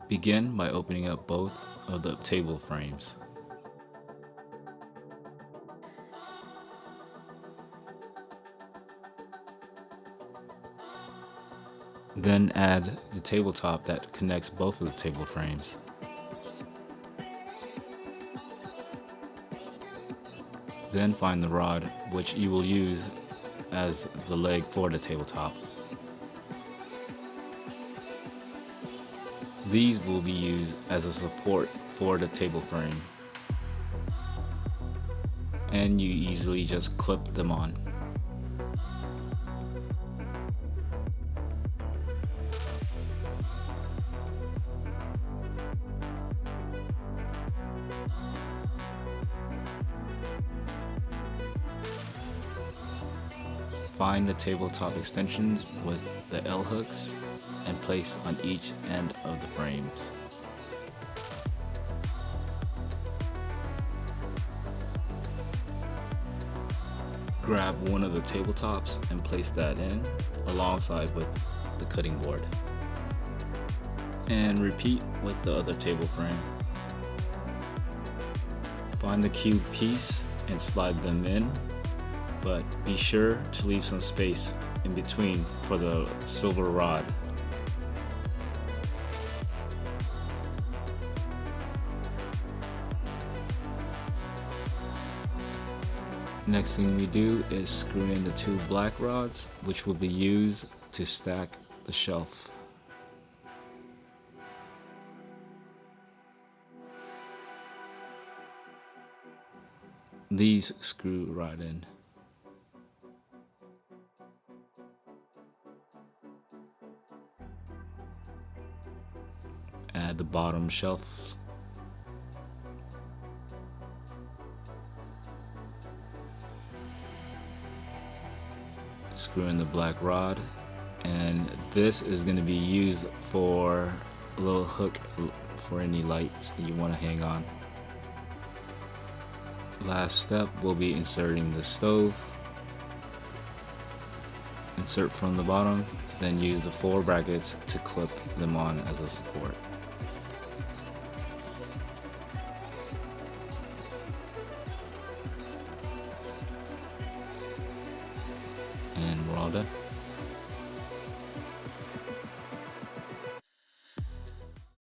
Begin by opening up both of the table frames. Then add the tabletop that connects both of the table frames. Then find the rod which you will use as the leg for the tabletop. These will be used as a support for the table frame, and you easily just clip them on. Find the tabletop extensions with the L hooks and place on each end of the frames. Grab one of the tabletops and place that in alongside with the cutting board. And repeat with the other table frame. Find the cube piece and slide them in, but be sure to leave some space in between for the silver rod. Next thing we do is screw in the two black rods, which will be used to stack the shelf. These screw right in. Add the bottom shelves. Screw in the black rod, and this is going to be used for a little hook for any lights that you want to hang on. Last step will be inserting the stove. Insert from the bottom, then use the 4 brackets to clip them on as a support. And we're all done.